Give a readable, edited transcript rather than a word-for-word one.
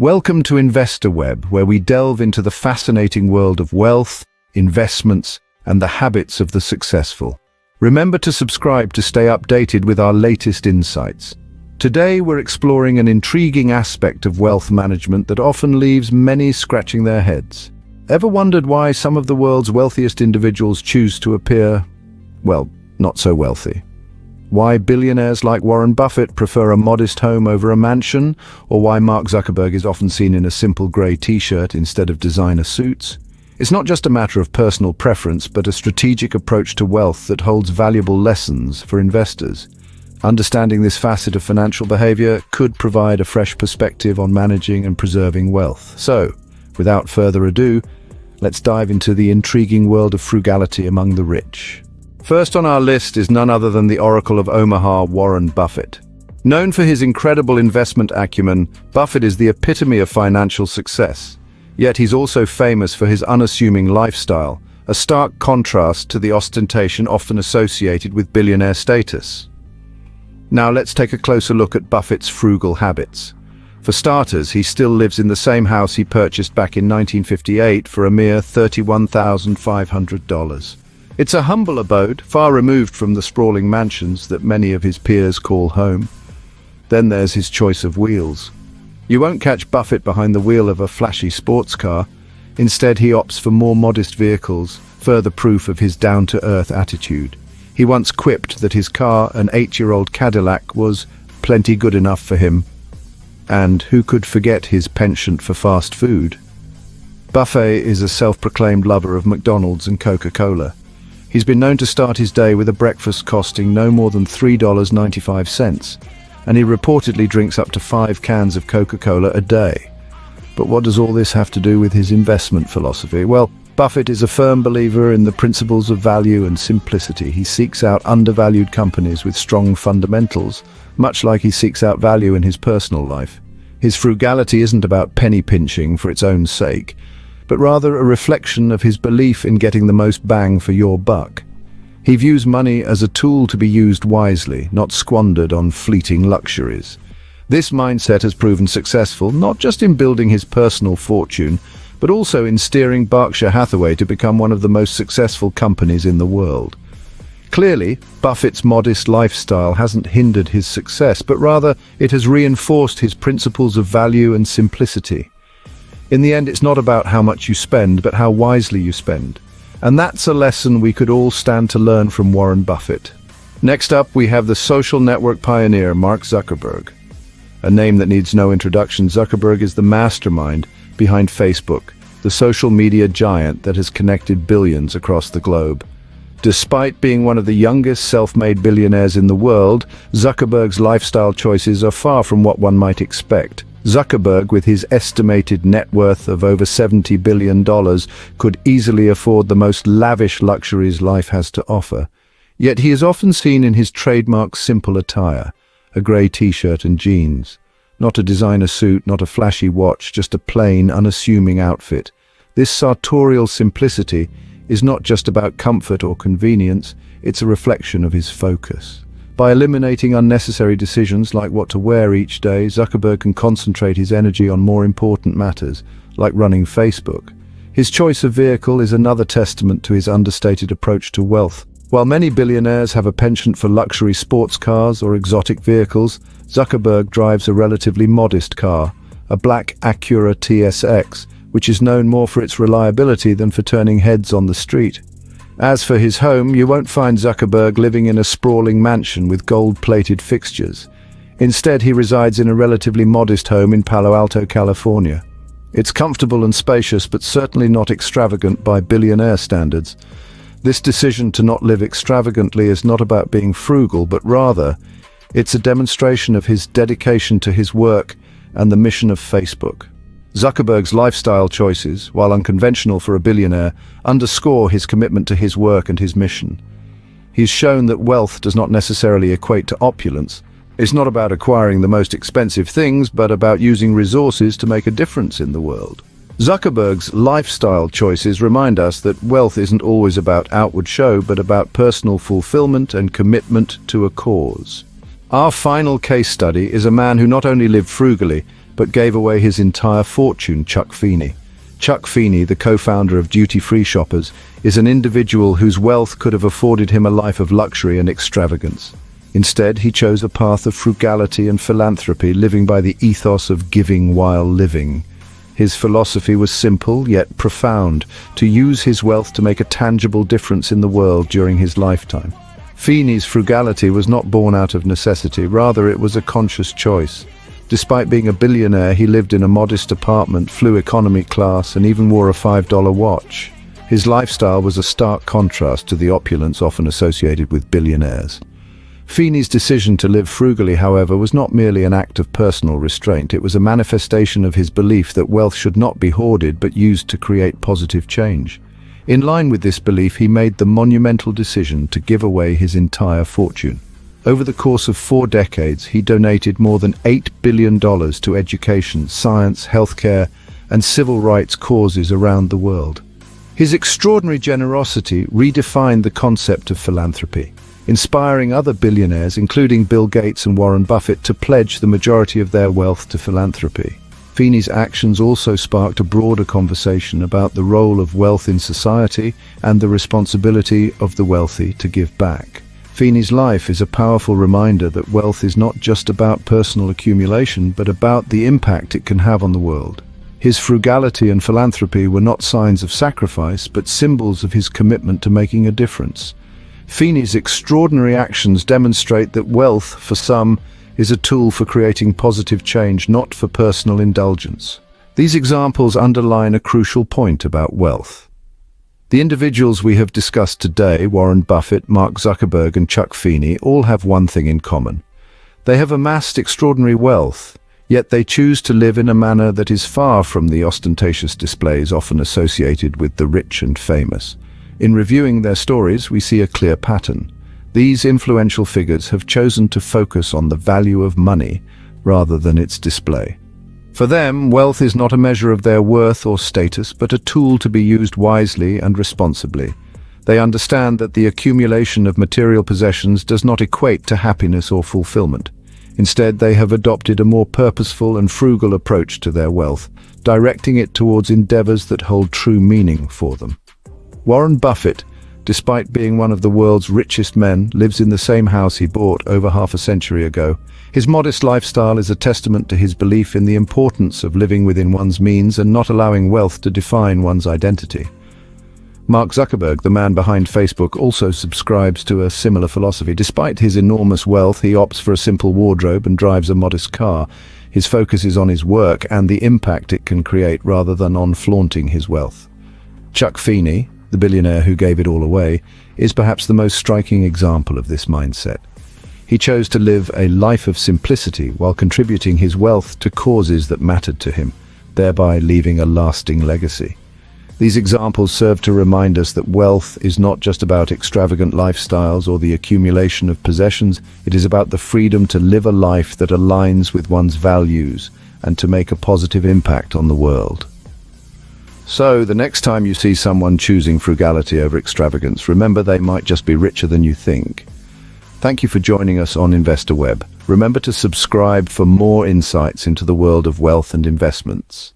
Welcome to Investor Web, where we delve into the fascinating world of wealth, investments, and the habits of the successful. Remember to subscribe to stay updated with our latest insights. Today, we're exploring an intriguing aspect of wealth management that often leaves many scratching their heads. Ever wondered why some of the world's wealthiest individuals choose to appear, well, not so wealthy? Why billionaires like Warren Buffett prefer a modest home over a mansion, or why Mark Zuckerberg is often seen in a simple grey t-shirt instead of designer suits? It's not just a matter of personal preference, but a strategic approach to wealth that holds valuable lessons for investors. Understanding this facet of financial behavior could provide a fresh perspective on managing and preserving wealth. So, without further ado, let's dive into the intriguing world of frugality among the rich. First on our list is none other than the Oracle of Omaha, Warren Buffett. Known for his incredible investment acumen, Buffett is the epitome of financial success. Yet he's also famous for his unassuming lifestyle, a stark contrast to the ostentation often associated with billionaire status. Now let's take a closer look at Buffett's frugal habits. For starters, he still lives in the same house he purchased back in 1958 for a mere $31,500. It's a humble abode, far removed from the sprawling mansions that many of his peers call home. Then there's his choice of wheels. You won't catch Buffett behind the wheel of a flashy sports car. Instead, he opts for more modest vehicles, further proof of his down-to-earth attitude. He once quipped that his car, an 8-year-old Cadillac, was plenty good enough for him. And who could forget his penchant for fast food? Buffett is a self-proclaimed lover of McDonald's and Coca-Cola. He's been known to start his day with a breakfast costing no more than $3.95, and he reportedly drinks up to 5 cans of Coca-Cola a day. But what does all this have to do with his investment philosophy? Well, Buffett is a firm believer in the principles of value and simplicity. He seeks out undervalued companies with strong fundamentals, much like he seeks out value in his personal life. His frugality isn't about penny pinching for its own sake, but rather a reflection of his belief in getting the most bang for your buck. He views money as a tool to be used wisely, not squandered on fleeting luxuries. This mindset has proven successful not just in building his personal fortune, but also in steering Berkshire Hathaway to become one of the most successful companies in the world. Clearly, Buffett's modest lifestyle hasn't hindered his success, but rather it has reinforced his principles of value and simplicity. In the end, it's not about how much you spend, but how wisely you spend. And that's a lesson we could all stand to learn from Warren Buffett. Next up, we have the social network pioneer, Mark Zuckerberg. A name that needs no introduction, Zuckerberg is the mastermind behind Facebook, the social media giant that has connected billions across the globe. Despite being one of the youngest self-made billionaires in the world, Zuckerberg's lifestyle choices are far from what one might expect. Zuckerberg, with his estimated net worth of over $70 billion, could easily afford the most lavish luxuries life has to offer. Yet he is often seen in his trademark simple attire, a grey t-shirt and jeans. Not a designer suit, not a flashy watch, just a plain, unassuming outfit. This sartorial simplicity is not just about comfort or convenience, it's a reflection of his focus. By eliminating unnecessary decisions like what to wear each day, Zuckerberg can concentrate his energy on more important matters, like running Facebook. His choice of vehicle is another testament to his understated approach to wealth. While many billionaires have a penchant for luxury sports cars or exotic vehicles, Zuckerberg drives a relatively modest car, a black Acura TSX, which is known more for its reliability than for turning heads on the street. As for his home, you won't find Zuckerberg living in a sprawling mansion with gold-plated fixtures. Instead, he resides in a relatively modest home in Palo Alto, California. It's comfortable and spacious, but certainly not extravagant by billionaire standards. This decision to not live extravagantly is not about being frugal, but rather, it's a demonstration of his dedication to his work and the mission of Facebook. Zuckerberg's lifestyle choices, while unconventional for a billionaire, underscore his commitment to his work and his mission. He's shown that wealth does not necessarily equate to opulence. It's not about acquiring the most expensive things, but about using resources to make a difference in the world. Zuckerberg's lifestyle choices remind us that wealth isn't always about outward show, but about personal fulfillment and commitment to a cause. Our final case study is a man who not only lived frugally, but gave away his entire fortune. Chuck Feeney. Chuck Feeney, the co-founder of duty-free shoppers, is an individual whose wealth could have afforded him a life of luxury and extravagance. Instead, he chose a path of frugality and philanthropy, living by the ethos of giving while living. His philosophy was simple yet profound: to use his wealth to make a tangible difference in the world during his lifetime. Feeney's frugality was not born out of necessity, rather it was a conscious choice. Despite being a billionaire, he lived in a modest apartment, flew economy class, and even wore a $5 watch. His lifestyle was a stark contrast to the opulence often associated with billionaires. Feeney's decision to live frugally, however, was not merely an act of personal restraint. It was a manifestation of his belief that wealth should not be hoarded but used to create positive change. In line with this belief, he made the monumental decision to give away his entire fortune. Over the course of 4 decades, he donated more than $8 billion to education, science, healthcare, and civil rights causes around the world. His extraordinary generosity redefined the concept of philanthropy, inspiring other billionaires, including Bill Gates and Warren Buffett, to pledge the majority of their wealth to philanthropy. Feeney's actions also sparked a broader conversation about the role of wealth in society and the responsibility of the wealthy to give back. Feeney's life is a powerful reminder that wealth is not just about personal accumulation, but about the impact it can have on the world. His frugality and philanthropy were not signs of sacrifice, but symbols of his commitment to making a difference. Feeney's extraordinary actions demonstrate that wealth, for some, is a tool for creating positive change, not for personal indulgence. These examples underline a crucial point about wealth. The individuals we have discussed today, Warren Buffett, Mark Zuckerberg, and Chuck Feeney, all have one thing in common. They have amassed extraordinary wealth, yet they choose to live in a manner that is far from the ostentatious displays often associated with the rich and famous. In reviewing their stories, we see a clear pattern. These influential figures have chosen to focus on the value of money rather than its display. For them, wealth is not a measure of their worth or status, but a tool to be used wisely and responsibly. They understand that the accumulation of material possessions does not equate to happiness or fulfillment. Instead, they have adopted a more purposeful and frugal approach to their wealth, directing it towards endeavors that hold true meaning for them. Warren Buffett, despite being one of the world's richest men, lives in the same house he bought over half a century ago. His modest lifestyle is a testament to his belief in the importance of living within one's means and not allowing wealth to define one's identity. Mark Zuckerberg, the man behind Facebook, also subscribes to a similar philosophy. Despite his enormous wealth, he opts for a simple wardrobe and drives a modest car. His focus is on his work and the impact it can create rather than on flaunting his wealth. Chuck Feeney, the billionaire who gave it all away, is perhaps the most striking example of this mindset. He chose to live a life of simplicity while contributing his wealth to causes that mattered to him, thereby leaving a lasting legacy. These examples serve to remind us that wealth is not just about extravagant lifestyles or the accumulation of possessions. It is about the freedom to live a life that aligns with one's values and to make a positive impact on the world. So, the next time you see someone choosing frugality over extravagance, remember they might just be richer than you think. Thank you for joining us on InvestorWeb. Remember to subscribe for more insights into the world of wealth and investments.